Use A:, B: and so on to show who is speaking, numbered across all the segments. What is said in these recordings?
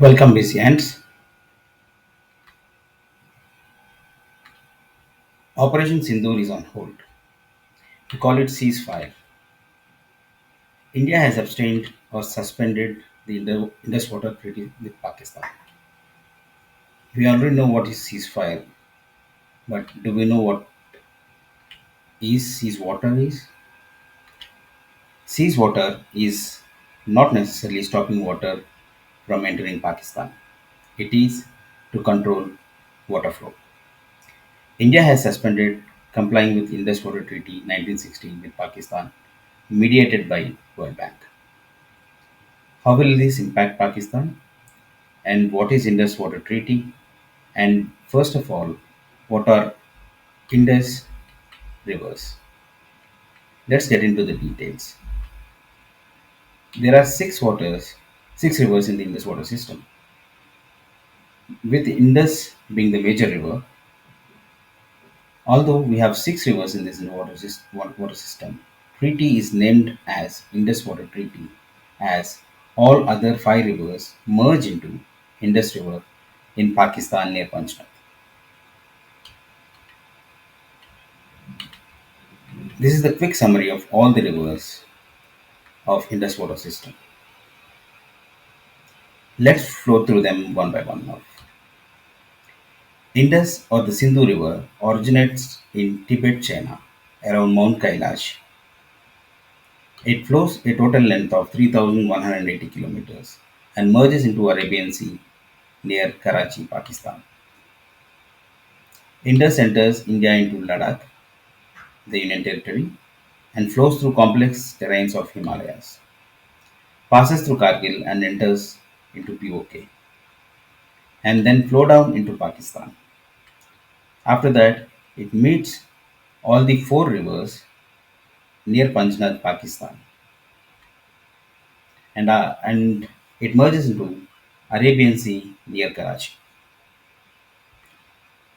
A: Welcome, busy ants. Operation Sindoor is on hold. We call it ceasefire. India has abstained or suspended the Indus Water Treaty with Pakistan. We already know what is ceasefire, but do we know what is cease water is? Cease water is not necessarily stopping water from entering Pakistan. It is to control water flow. India has suspended complying with Indus Water Treaty 1916 with Pakistan, mediated by World Bank. How will this impact Pakistan? And what is Indus Water Treaty? And first of all, what are Indus rivers? Let's get into the details. There are six rivers in the Indus water system. With Indus being the major river, although we have six rivers in this water system, treaty is named as Indus Water Treaty, as all other five rivers merge into Indus River in Pakistan near Panchnath. This is the quick summary of all the rivers of Indus water system. Let's flow through them one by one now. Indus or the Sindhu River originates in Tibet, China, around Mount Kailash. It flows a total length of 3,180 kilometers and merges into Arabian Sea near Karachi, Pakistan. Indus enters India into Ladakh, the Union Territory, and flows through complex terrains of Himalayas, passes through Kargil and enters into POK, and then flow down into Pakistan. After that, it meets all the four rivers near Panchnath, Pakistan, and it merges into Arabian Sea near Karachi.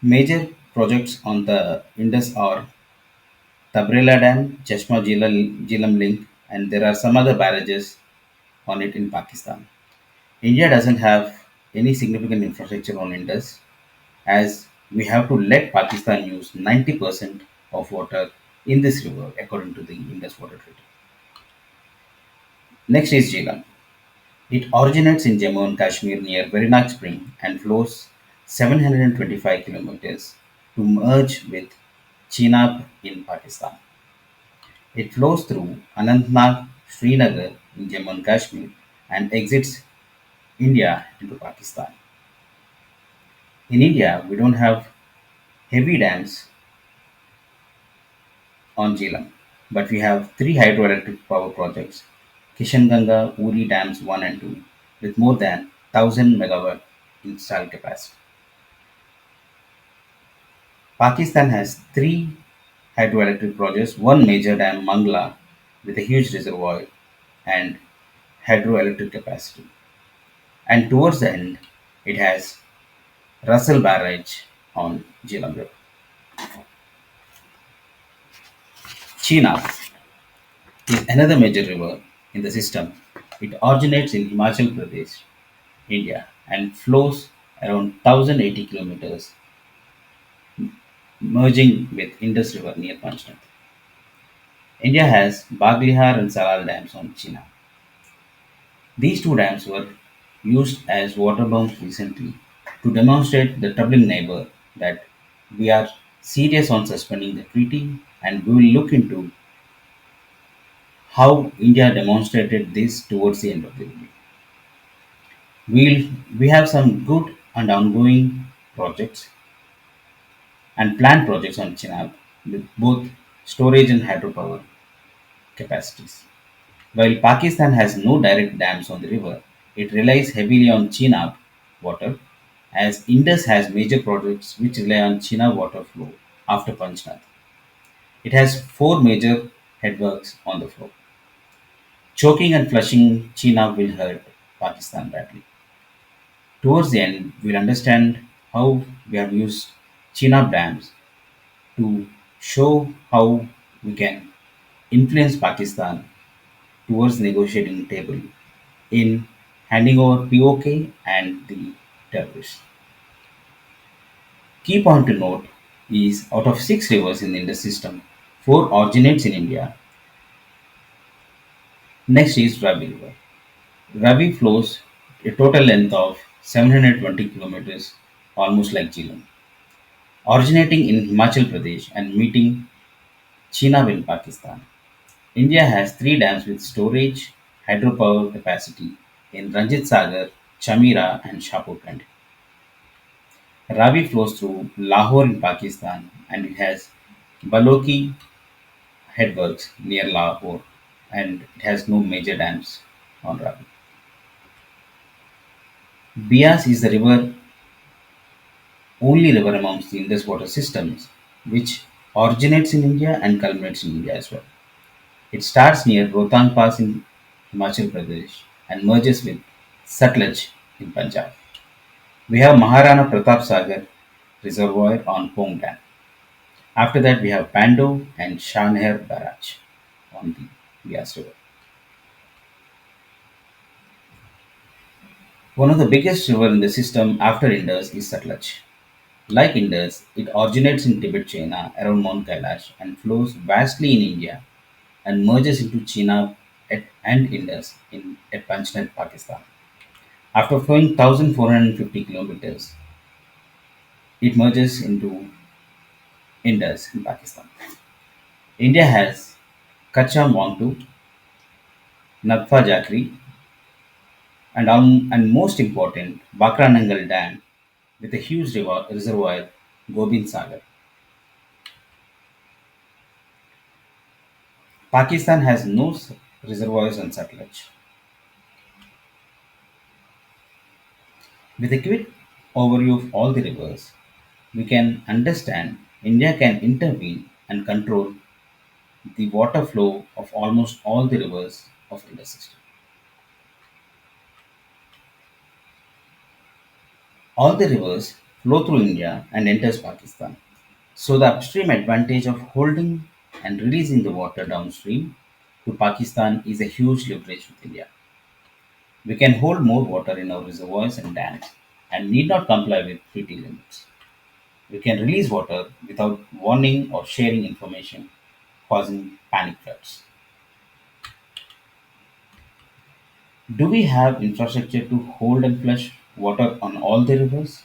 A: Major projects on the Indus are Tabrela Dam, Chashma Jhelum Link, and there are some other barrages on it in Pakistan. India doesn't have any significant infrastructure on Indus, as we have to let Pakistan use 90% of water in this river according to the Indus Water Treaty. Next is Jhelum. It originates in Jammu and Kashmir near Verinag Spring and flows 725 kilometers to merge with Chenab in Pakistan. It flows through Anantnag, Srinagar in Jammu and Kashmir and exits India into Pakistan. In India, we don't have heavy dams on Jhelum, but we have three hydroelectric power projects, Kishanganga, Uri Dams 1 and 2, with more than 1000 megawatt installed capacity. Pakistan has three hydroelectric projects, one major dam, Mangla, with a huge reservoir and hydroelectric capacity. And towards the end, it has Russell Barrage on Jhelum River. Chenab is another major river in the system. It originates in Himachal Pradesh, India, and flows around 1080 kilometers, merging with Indus River near Panchnath. India has Baglihar and Salal dams on Chenab. These two dams were used as water bombs recently to demonstrate the troubling neighbor that we are serious on suspending the treaty and we will look into how India demonstrated this towards the end of the video. We have some good and ongoing projects and planned projects on Chenab with both storage and hydropower capacities. While Pakistan has no direct dams on the river, it relies heavily on Chenab water, as Indus has major projects which rely on Chenab water flow after Panchnath. It has four major headworks on the flow. Choking and flushing Chenab will hurt Pakistan badly. Towards the end, we'll understand how we have used Chenab dams to show how we can influence Pakistan towards negotiating table in handing over POK and the terrorists. Key point to note is out of six rivers in the Indus system, four originates in India. Next is Ravi River. Ravi flows a total length of 720 kilometers, almost like Jhelum, originating in Himachal Pradesh and meeting Chenab in Pakistan. India has three dams with storage hydropower capacity in Ranjit Sagar, Chamira, and Shapurkand. Ravi flows through Lahore in Pakistan and it has Balochi headworks near Lahore and it has no major dams on Ravi. Bias is the only river amongst the Indus Water Systems which originates in India and culminates in India as well. It starts near Rohtang Pass in Himachal Pradesh and merges with Sutlej in Punjab. We have Maharana Pratap Sagar Reservoir on Pong Dam. After that, we have Pando and Shanher Barrage on the Bias River. One of the biggest river in the system after Indus is Sutlej. Like Indus, it originates in Tibet, China, around Mount Kailash, and flows vastly in India and merges into Chenab and Indus at Panchnet, Pakistan. After flowing 1,450 kilometers, it merges into Indus in Pakistan. India has Kacha Mongtu, Nagfa Jakri, and most important, Bakranangal Dam with a huge reservoir, Gobind Sagar. Pakistan has no reservoirs on Sutlej. With a quick overview of all the rivers, we can understand India can intervene and control the water flow of almost all the rivers of Indus system. All the rivers flow through India and enters Pakistan. So the upstream advantage of holding and releasing the water downstream to Pakistan is a huge leverage with India. We can hold more water in our reservoirs and dams and need not comply with treaty limits. We can release water without warning or sharing information, causing panic floods. Do we have infrastructure to hold and flush water on all the rivers?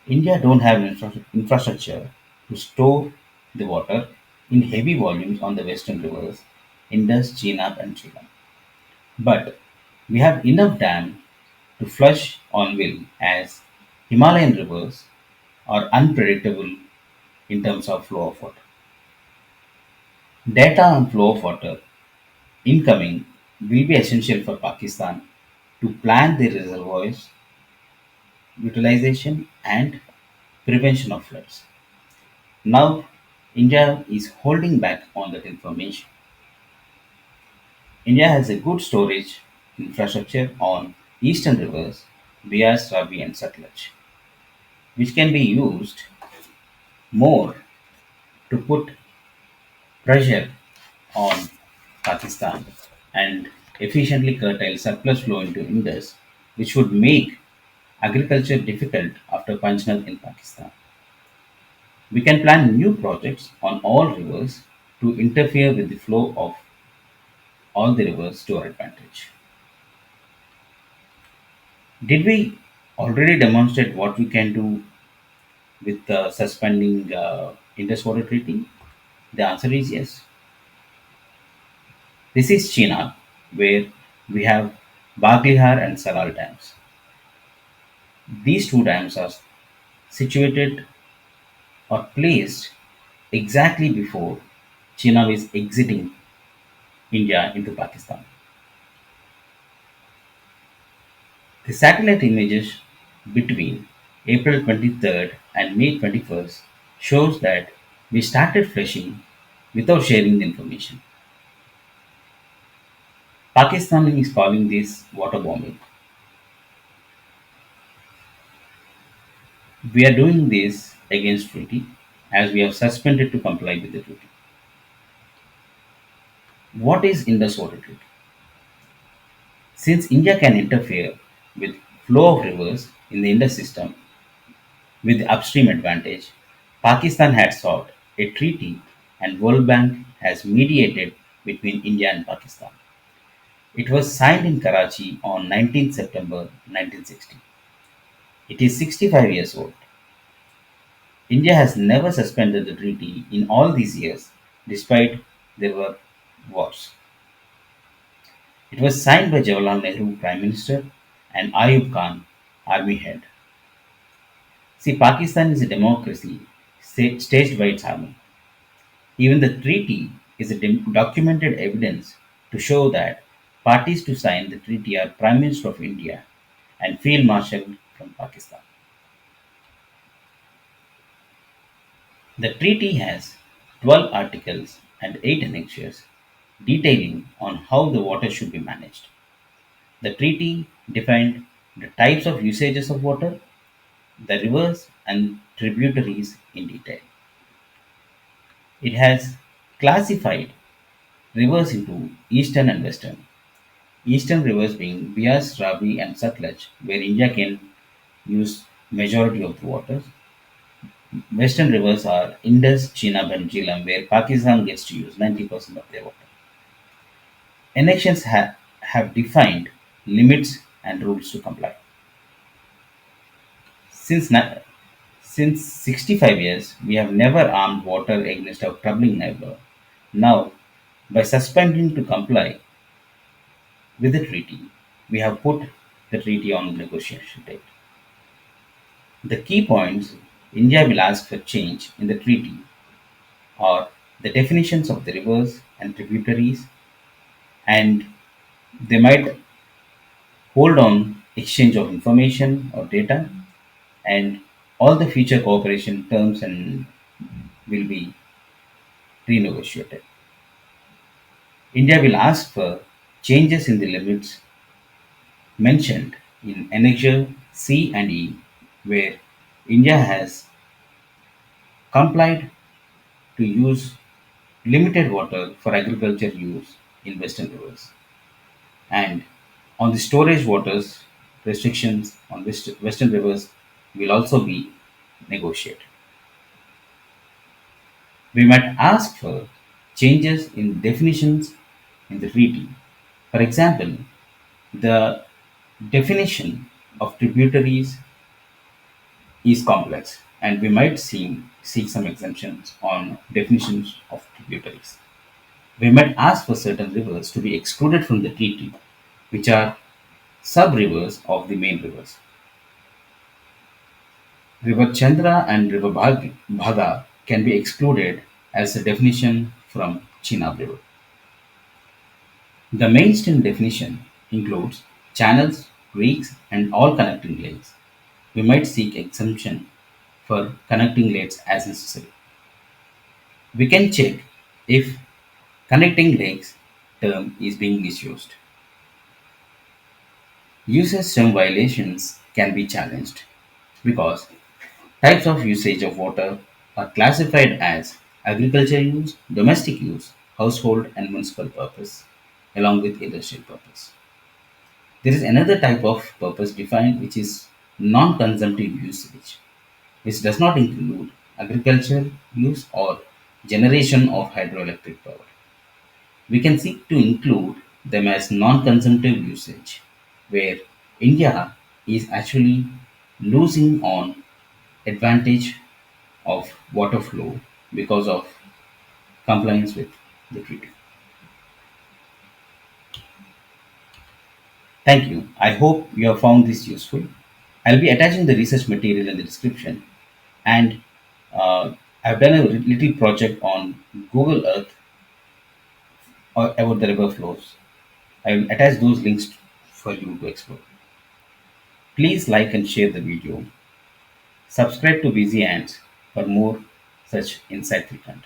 A: India don't have infrastructure to store the water in heavy volumes on the western rivers, Indus, Chenab, and Jhelum. But we have enough dam to flush on will as Himalayan rivers are unpredictable in terms of flow of water. Data on flow of water incoming will be essential for Pakistan to plan their reservoirs utilization and prevention of floods. Now, India is holding back on that information. India has a good storage infrastructure on eastern rivers, Bias, Ravi, and Sutlej, which can be used more to put pressure on Pakistan and efficiently curtail surplus flow into Indus, which would make agriculture difficult after Panchnath in Pakistan. We can plan new projects on all rivers to interfere with the flow of all the rivers to our advantage. Did we already demonstrate what we can do with suspending Indus Water Treaty? The answer is yes. This is China, where we have Baglihar and Salal dams. These two dams are situated or placed exactly before China is exiting India into Pakistan. The satellite images between April 23rd and May 21st shows that we started flushing without sharing the information. Pakistan is calling this water bombing. We are doing this against treaty as we have suspended to comply with the treaty. What is Indus Water Treaty? Since India can interfere with flow of rivers in the Indus system with the upstream advantage, Pakistan had sought a treaty and World Bank has mediated between India and Pakistan. It was signed in Karachi on 19 September 1960. It is 65 years old. India has never suspended the treaty in all these years, despite there were wars. It was signed by Jawaharlal Nehru, Prime Minister, and Ayub Khan, Army Head. See, Pakistan is a democracy staged by its army. Even the treaty is a documented evidence to show that parties to sign the treaty are Prime Minister of India and Field Marshal from Pakistan. The treaty has 12 articles and 8 annexures detailing on how the water should be managed. The treaty defined the types of usages of water, the rivers and tributaries in detail. It has classified rivers into eastern and western. Eastern rivers being Bias, Ravi and Satluj, where India can use majority of the waters. Western rivers are Indus, Chenab and Jhelum, where Pakistan gets to use 90% of their water. Annexations have defined limits and rules to comply. Since, since 65 years, we have never armed water against our troubling neighbor. Now, by suspending to comply with the treaty, we have put the treaty on negotiation table. The key points India will ask for change in the treaty are the definitions of the rivers and tributaries, and they might hold on exchange of information or data, and all the future cooperation terms and will be renegotiated. India will ask for changes in the limits mentioned in Annexure C and E, where India has complied to use limited water for agriculture use in western rivers. And on the storage waters, restrictions on western rivers will also be negotiated. We might ask for changes in definitions in the treaty. For example, the definition of tributaries is complex, and we might seek some exemptions on definitions of tributaries. We might ask for certain rivers to be excluded from the treaty, which are sub rivers of the main rivers. River Chandra and River Bhaga can be excluded as a definition from Chenab River. The mainstream definition includes channels, creeks, and all connecting lakes. We might seek exemption for connecting lakes as necessary. We can check if connecting lakes term is being misused. Usage term violations can be challenged because types of usage of water are classified as agriculture use, domestic use, household and municipal purpose, along with industrial purpose. There is another type of purpose defined which is non consumptive usage, which does not include agricultural use or generation of hydroelectric power. We can seek to include them as non consumptive usage, where India is actually losing on advantage of water flow because of compliance with the treaty. Thank you. I hope you have found this useful. I'll be attaching the research material in the description, and I've done a little project on Google Earth about the river flows. I will attach those links for you to explore. Please like and share the video. Subscribe to Busy Ants for more such insightful content.